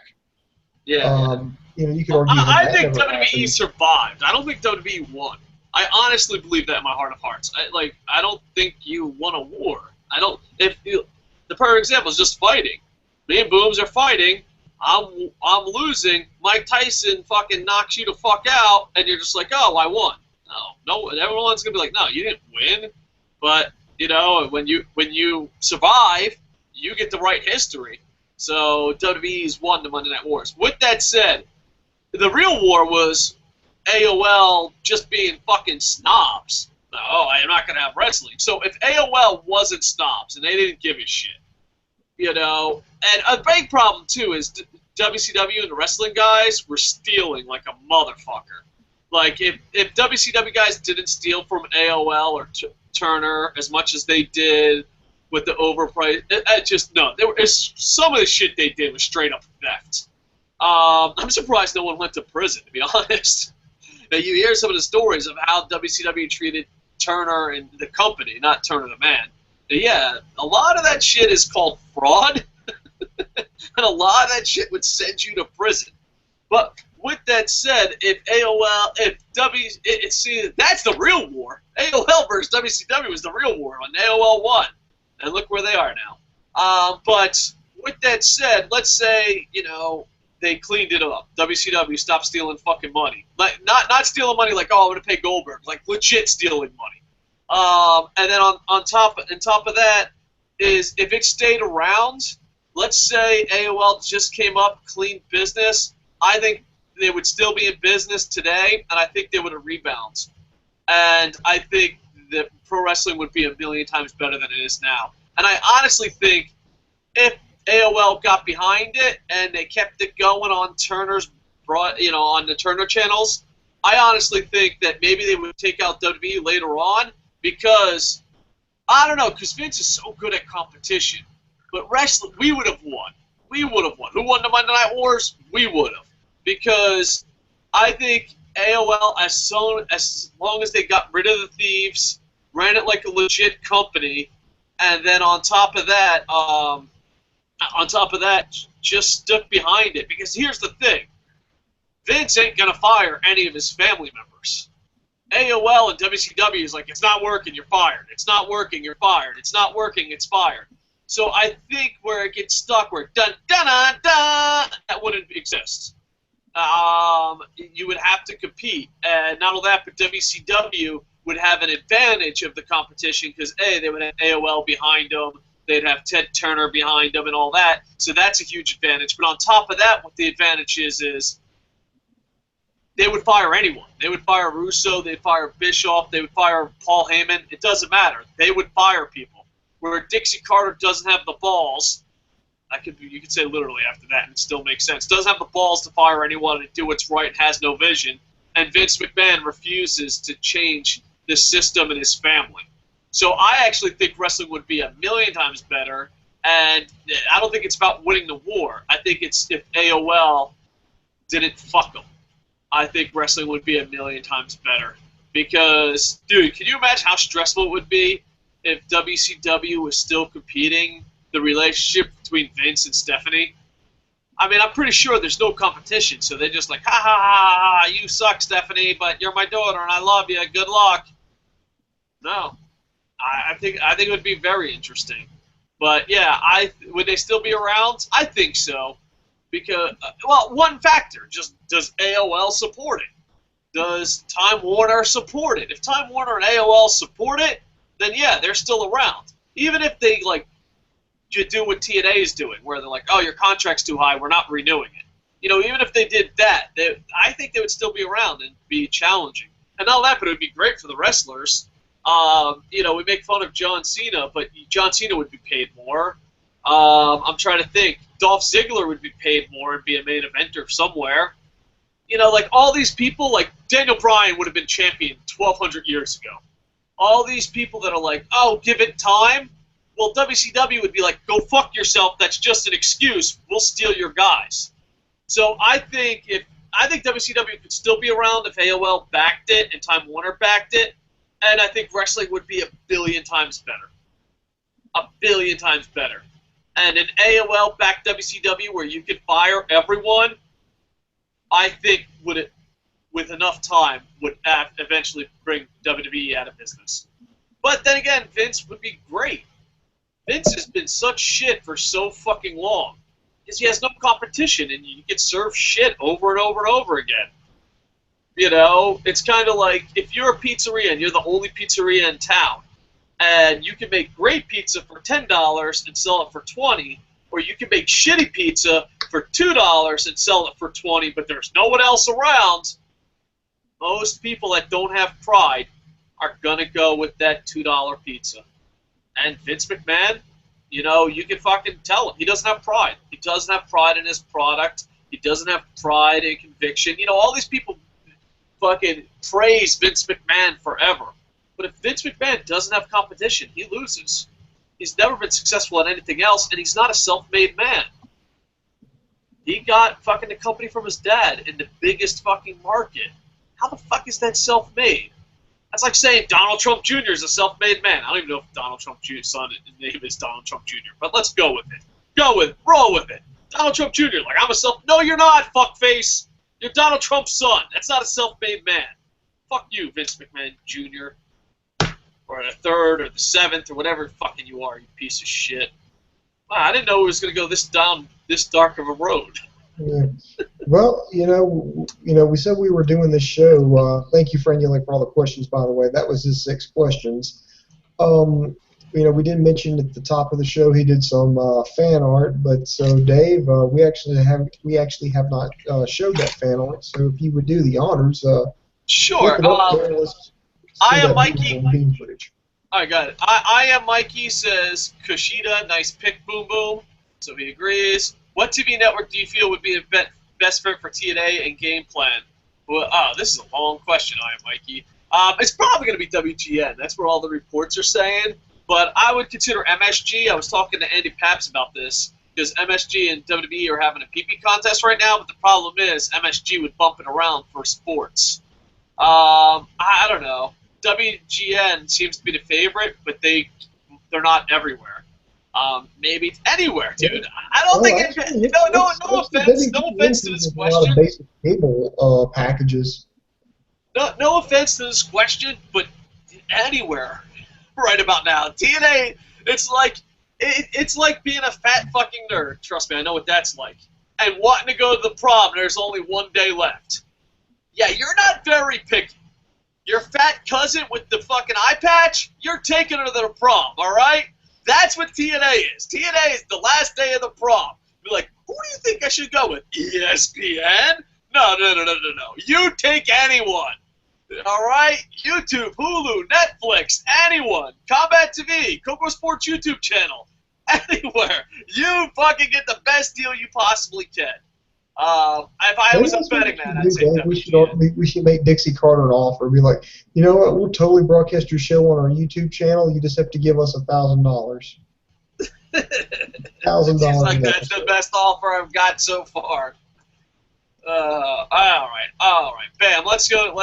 Speaker 2: Yeah.
Speaker 1: You know, you could argue
Speaker 2: I think WWE survived. I don't think WWE won. I honestly believe that in my heart of hearts. I don't think you won a war. I don't. If you, the perfect example is just fighting. Me and Booms are fighting. I'm losing. Mike Tyson fucking knocks you the fuck out, and you're just like, oh, I won. No. Everyone's gonna be like, no, you didn't win. But you know, when you survive, you get to write history. So WWE's won the Monday Night Wars. With that said, the real war was AOL just being fucking snobs. Oh, I'm not going to have wrestling. So if AOL wasn't snobs and they didn't give a shit, you know, and a big problem too is WCW and the wrestling guys were stealing like a motherfucker. Like if WCW guys didn't steal from AOL or Turner as much as they did with the overpriced, some of the shit they did was straight up theft. I'm surprised no one went to prison, to be honest. Now, you hear some of the stories of how WCW treated Turner and the company, not Turner the man. But yeah, a lot of that shit is called fraud, and a lot of that shit would send you to prison. But with that said, that's the real war. AOL versus WCW was the real war, and AOL won. And look where they are now. But with that said, let's say, you know, they cleaned it up. WCW stopped stealing fucking money. Like not stealing money like, oh, I'm gonna pay Goldberg. Like legit stealing money. And then on top of that is if it stayed around, let's say AOL just came up, clean business, I think they would still be in business today, and I think they would have rebounded. And I think that pro wrestling would be a million times better than it is now. And I honestly think if AOL got behind it and they kept it going on Turner's, on the Turner channels, I honestly think that maybe they would take out WWE later on because, I don't know, because Vince is so good at competition. But wrestling, we would have won. We would have won. Who won the Monday Night Wars? We would have. Because I think AOL, as long as they got rid of the thieves, ran it like a legit company, and then on top of that, just stuck behind it. Because here's the thing. Vince ain't going to fire any of his family members. AOL and WCW is like, it's not working, you're fired. It's not working, you're fired. It's not working, it's fired. So I think where it gets stuck, where dun dun dun dun, that wouldn't exist. You would have to compete, and not only that, but WCW would have an advantage of the competition because they would have AOL behind them, they'd have Ted Turner behind them, and all that. So that's a huge advantage. But on top of that, what the advantage is they would fire anyone. They would fire Russo, they'd fire Bischoff, they would fire Paul Heyman. It doesn't matter. They would fire people. Where Dixie Carter doesn't have the balls, you could say literally after that and it still makes sense, doesn't have the balls to fire anyone and do what's right, has no vision, and Vince McMahon refuses to change the system and his family. So I actually think wrestling would be 1,000,000 times better, and I don't think it's about winning the war. I think it's if AOL didn't fuck them. I think wrestling would be 1,000,000 times better. Because, dude, can you imagine how stressful it would be if WCW was still competing, the relationship between Vince and Stephanie? I mean, I'm pretty sure there's no competition, so they're just like, ha ha ha ha, you suck, Stephanie, but you're my daughter and I love you, good luck. No. I think it would be very interesting. But yeah, would they still be around? I think so. Because, well, one factor, just does AOL support it? Does Time Warner support it? If Time Warner and AOL support it, then yeah, they're still around. Even if they, like, you do what TNA is doing, where they're like, oh, your contract's too high, we're not renewing it. You know, even if they did that, I think they would still be around and be challenging. And not that, but it would be great for the wrestlers. You know, we make fun of John Cena, but John Cena would be paid more. I'm trying to think. Dolph Ziggler would be paid more and be a main eventer somewhere. You know, like all these people, like Daniel Bryan would have been champion 1,200 years ago. All these people that are like, oh, give it time. Well, WCW would be like, go fuck yourself. That's just an excuse. We'll steal your guys. So I think WCW could still be around if AOL backed it and Time Warner backed it, and I think wrestling would be 1,000,000,000 times better. 1,000,000,000 times better. And an AOL backed WCW where you could fire everyone, I think with enough time would eventually bring WWE out of business. But then again, Vince would be great. Vince has been such shit for so fucking long because he has no competition and you get served shit over and over and over again. You know, it's kind of like if you're a pizzeria and you're the only pizzeria in town and you can make great pizza for $10 and sell it for $20, or you can make shitty pizza for $2 and sell it for $20, but there's no one else around, most people that don't have pride are going to go with that $2 pizza. And Vince McMahon, you know, you can fucking tell him. He doesn't have pride. He doesn't have pride in his product. He doesn't have pride and conviction. You know, all these people fucking praise Vince McMahon forever. But if Vince McMahon doesn't have competition, he loses. He's never been successful at anything else, and he's not a self-made man. He got fucking the company from his dad in the biggest fucking market. How the fuck is that self-made? That's like saying Donald Trump Jr. is a self-made man. I don't even know if Donald Trump Jr.'s son, his name is Donald Trump Jr., but let's go with it. Go with it. Roll with it. Donald Trump Jr., like, I'm a No, you're not, fuckface. You're Donald Trump's son. That's not a self-made man. Fuck you, Vince McMahon Jr., or the third, or the seventh, or whatever fucking you are, you piece of shit. Wow, I didn't know it was going to go this dark of a road.
Speaker 1: Yeah. Well, you know, we said we were doing this show. Thank you, Franyelly, for all the questions, by the way. That was his 6 questions. You know, we did mention at the top of the show he did some fan art, but so Dave, we actually have not showed that fan art. So if you would do the honors,
Speaker 2: sure. I am Mikey. I got it. I am Mikey says Kushida, nice pick, boom boom. So he agrees. What TV network do you feel would be the best fit for TNA and game plan? Well, this is a long question, I am Mikey. It's probably going to be WGN. That's where all the reports are saying. But I would consider MSG. I was talking to Andy Paps about this because MSG and WWE are having a PP contest right now. But the problem is MSG would bump it around for sports. I don't know. WGN seems to be the favorite, but they're not everywhere. Maybe it's anywhere, dude. I don't think
Speaker 1: actually,
Speaker 2: no offense to this
Speaker 1: A lot of
Speaker 2: question.
Speaker 1: basic cable packages.
Speaker 2: No offense to this question, but anywhere right about now. TNA, it's like being a fat fucking nerd. Trust me, I know what that's like. And wanting to go to the prom, there's only one day left. Yeah, you're not very picky. Your fat cousin with the fucking eye patch, you're taking her to the prom, all right? That's what TNA is. TNA is the last day of the prom. You're like, who do you think I should go with? ESPN? No. You take anyone. All right? YouTube, Hulu, Netflix, anyone. Combat TV, Coco Sports YouTube channel. Anywhere. You fucking get the best deal you possibly can. If I was a betting man, I'd say
Speaker 1: we should make Dixie Carter an offer. Be like, you know what? We'll totally broadcast your show on our YouTube channel. You just have to give us $1,000. $1,000.
Speaker 2: Seems like that's the best offer I've got so far. All right. Bam. Let's go to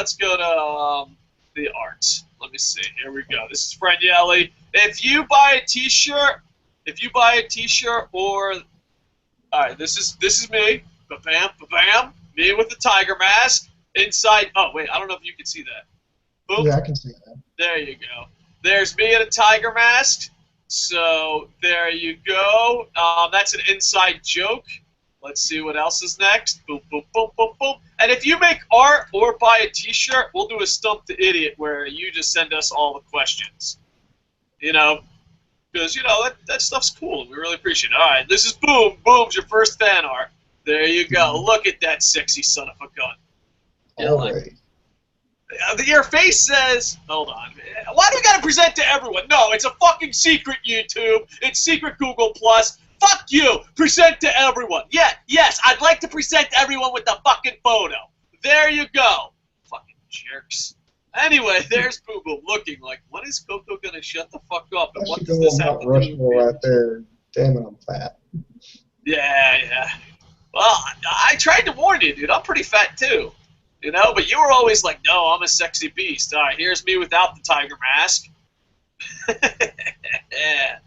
Speaker 2: the arts. Let me see. Here we go. This is Franyelly. If you buy a T-shirt, or all right, this is me. Ba-bam, ba-bam. Me with the tiger mask. Inside. Oh, wait. I don't know if you can see that. Boom.
Speaker 1: Yeah, I can see that.
Speaker 2: There you go. There's me in a tiger mask. So there you go. That's an inside joke. Let's see what else is next. Boom, boom, boom, boom, boom. And if you make art or buy a T-shirt, we'll do a Stump the Idiot where you just send us all the questions. You know, because, you know, that stuff's cool. We really appreciate it. All right, this is Boom. Boom's your first fan art. There you go. Look at that sexy son of a gun.
Speaker 1: All right.
Speaker 2: Your face says, hold on. Why do we got to present to everyone? No, it's a fucking secret, YouTube. It's secret Google+. Fuck you. Present to everyone. Yeah, yes, I'd like to present everyone with the fucking photo. There you go. Fucking jerks. Anyway, there's Boo Boo looking like, when is Coco going to shut the fuck up? And what does this have to do with me?
Speaker 1: Right there. Damn it, I'm fat.
Speaker 2: Yeah. Well, I tried to warn you, dude. I'm pretty fat, too. You know, but you were always like, no, I'm a sexy beast. All right, here's me without the tiger mask. Yeah.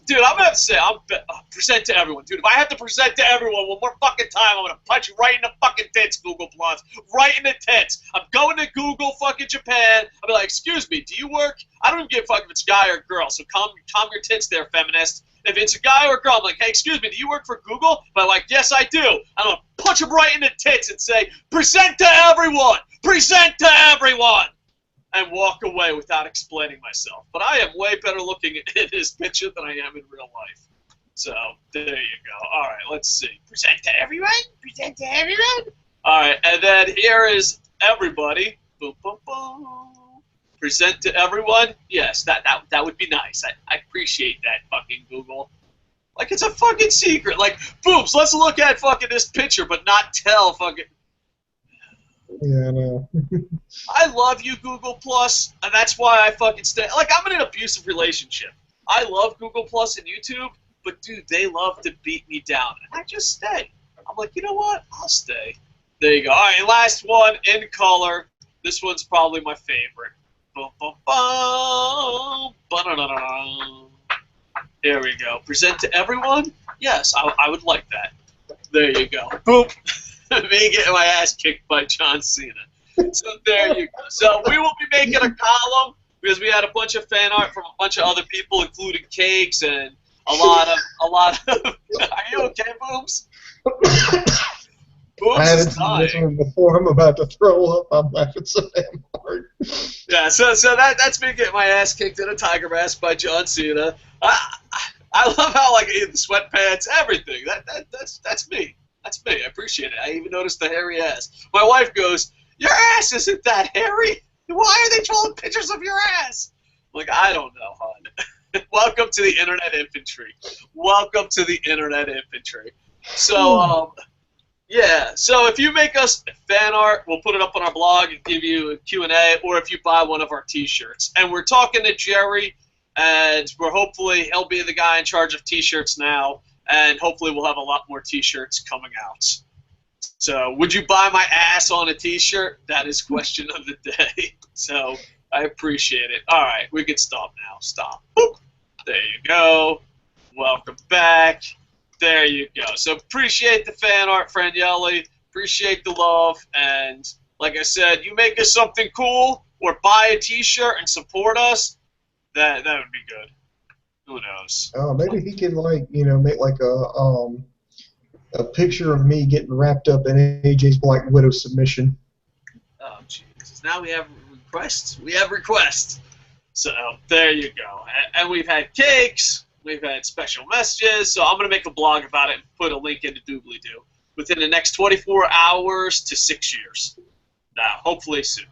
Speaker 2: Dude, I'm going to have to say, I'll present to everyone. Dude, if I have to present to everyone one more fucking time, I'm going to punch you right in the fucking tits, Google Plus. Right in the tits. I'm going to Google fucking Japan. I'll be like, excuse me, do you work? I don't even give a fuck if it's guy or girl, so calm your tits there, feminist. If it's a guy or a girl, I'm like, hey, excuse me, do you work for Google? But I'm like, yes, I do. I'm going to punch him right in the tits and say, present to everyone! Present to everyone! And walk away without explaining myself. But I am way better looking in this picture than I am in real life. So, there you go. All right, let's see. Present to everyone? Present to everyone? All right, and then here is everybody. Boom, boom, boom. Present to everyone? Yes, that would be nice. I appreciate that, fucking Google. Like, it's a fucking secret. Like, Boops, let's look at fucking this picture, but not tell fucking...
Speaker 1: Yeah, I know.
Speaker 2: I love you, Google Plus, and that's why I fucking stay. Like, I'm in an abusive relationship. I love Google Plus and YouTube, but dude, they love to beat me down, and I just stay. I'm like, you know what? I'll stay. There you go. All right, last one in color. This one's probably my favorite. Boom, boom, boom. Ba-da-da-da. There we go. Present to everyone? Yes, I would like that. There you go. Boop. Me getting my ass kicked by John Cena. So there you go. So we will be making a column because we had a bunch of fan art from a bunch of other people, including Cakes and a lot of. Are you okay, Booms?
Speaker 1: I haven't seen this one before. I'm about to throw up. I'm laughing so damn hard.
Speaker 2: Yeah. So that's me getting my ass kicked in a tiger mask by John Cena. I love how like in the sweatpants, everything. That's me. That's me. I appreciate it. I even noticed the hairy ass. My wife goes, your ass isn't that hairy. Why are they drawing pictures of your ass? I'm like, I don't know, hon. Welcome to the Internet Infantry. Welcome to the Internet Infantry. So, yeah. So if you make us fan art, we'll put it up on our blog and give you a Q&A, or if you buy one of our T-shirts. And we're talking to Jerry and he'll be the guy in charge of T-shirts now, and hopefully we'll have a lot more T-shirts coming out. So, would you buy my ass on a T-shirt? That is question of the day. So, I appreciate it. All right, we can stop now. Stop. Boop. There you go. Welcome back. There you go. So, appreciate the fan art, Franyelly. Appreciate the love, and like I said, you make us something cool or buy a T-shirt and support us. That would be good. Who knows?
Speaker 1: Maybe he could make like a picture of me getting wrapped up in AJ's Black Widow submission.
Speaker 2: Oh Jesus! Now we have requests. We have requests. So there you go. And we've had cakes. We've had special messages. So I'm gonna make a blog about it and put a link into doobly-doo within the next 24 hours to 6 years. Now, hopefully soon.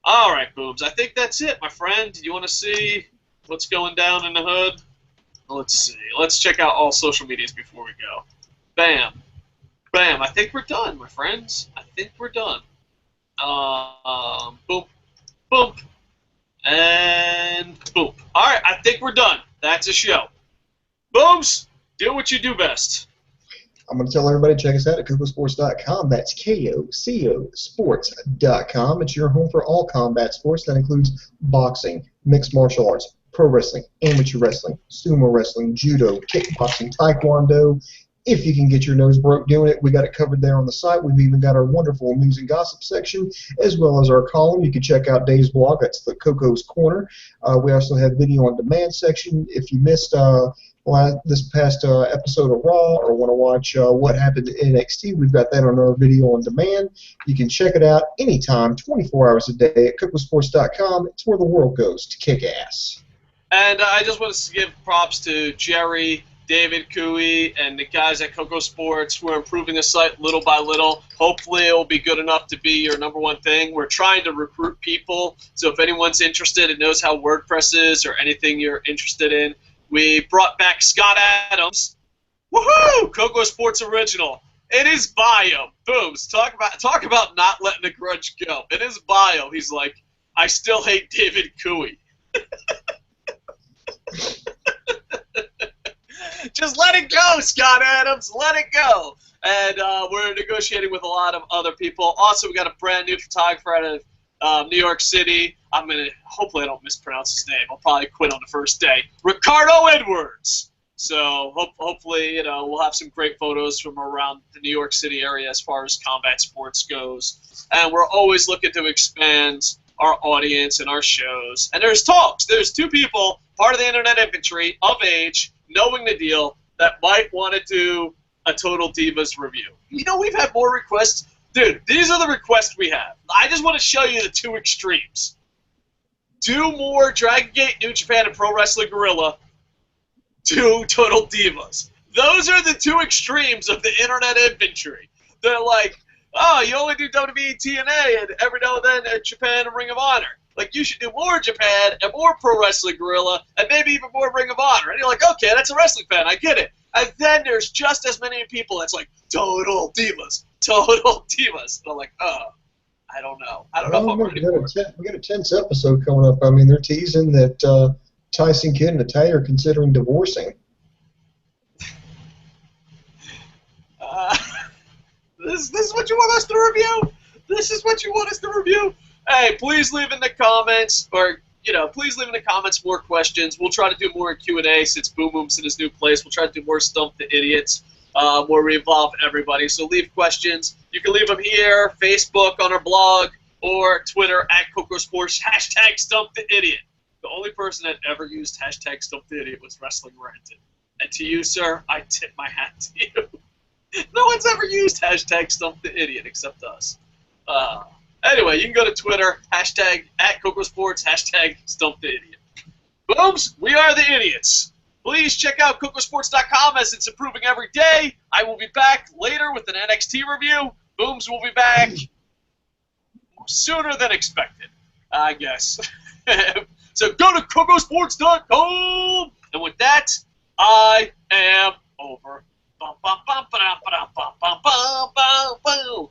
Speaker 2: All right, Booms. I think that's it, my friend. Do you want to see what's going down in the hood? Let's see. Let's check out all social medias before we go. Bam. Bam. I think we're done, my friends. I think we're done. Boom. Boom. And boom. All right, I think we're done. That's a show. Booms, do what you do best.
Speaker 1: I'm going to tell everybody to check us out at KocoSports.com. That's KOCO Sports.com. It's your home for all combat sports. That includes boxing, mixed martial arts, pro wrestling, amateur wrestling, sumo wrestling, judo, kickboxing, taekwondo. If you can get your nose broke doing it, we got it covered there on the site. We've even got our wonderful news and gossip section, as well as our column. You can check out Dave's blog. That's the Coco's Corner. We also have video on demand section. If you missed this past episode of Raw or want to watch what happened in NXT, we've got that on our video on demand. You can check it out anytime, 24 hours a day at cocosports.com. It's where the world goes to kick ass.
Speaker 2: And I just want to give props to Jerry, David Cooey, and the guys at Coco Sports. We're improving the site little by little. Hopefully it will be good enough to be your #1 thing. We're trying to recruit people, so if anyone's interested and knows how WordPress is or anything you're interested in, we brought back Scott Adams. Woohoo! Coco Sports original. In his bio, Booms, talk about not letting a grudge go. In his bio, he's like, I still hate David Cooey. Just let it go, Scott Adams. Let it go. And we're negotiating with a lot of other people. Also, we got a brand new photographer out of New York City. Hopefully I don't mispronounce his name. I'll probably quit on the first day. Ricardo Edwards. So hopefully, we'll have some great photos from around the New York City area as far as combat sports goes. And we're always looking to expand our audience and our shows. And there's talks. There's 2 people, part of the Internet Infantry, of age, knowing the deal, that might want to do a Total Divas review. We've had more requests. Dude, these are the requests we have. I just want to show you the 2 extremes. Do more Dragon Gate, New Japan, and Pro Wrestling Guerrilla. Do Total Divas. Those are the 2 extremes of the Internet Infantry. They're like, oh, you only do WWE TNA and every now and then at Japan and Ring of Honor. Like, you should do more Japan and more Pro Wrestling Guerrilla and maybe even more Ring of Honor. And you're like, okay, that's a wrestling fan. I get it. And then there's just as many people that's like, Total Divas. Total Divas. And I'm like, oh, I don't know. I don't know if I'm ready for it.
Speaker 1: We got a tense episode coming up. I mean, they're teasing that Tyson Kidd and Natalya are considering divorcing.
Speaker 2: This is what you want us to review? This is what you want us to review? Hey, please leave in the comments, or, please leave in the comments more questions. We'll try to do more Q&A since Boom Boom's in his new place. We'll try to do more Stump the Idiots, where we involve everybody. So leave questions. You can leave them here, Facebook, on our blog, or Twitter at Coco Sports, #Stump the Idiot. The only person that ever used #Stump the Idiot was Wrestling Rented. And to you, sir, I tip my hat to you. No one's ever used #Stump the Idiot except us. Anyway, you can go to Twitter, @ Coco Sports, #Stump the Idiot. Booms, we are the idiots. Please check out cocosports.com as it's improving every day. I will be back later with an NXT review. Booms will be back sooner than expected, I guess. So go to cocosports.com. And with that, I am over. Bum, bum, bum, ba-dum, ba-dum, bum, bum, bum, bum, bum.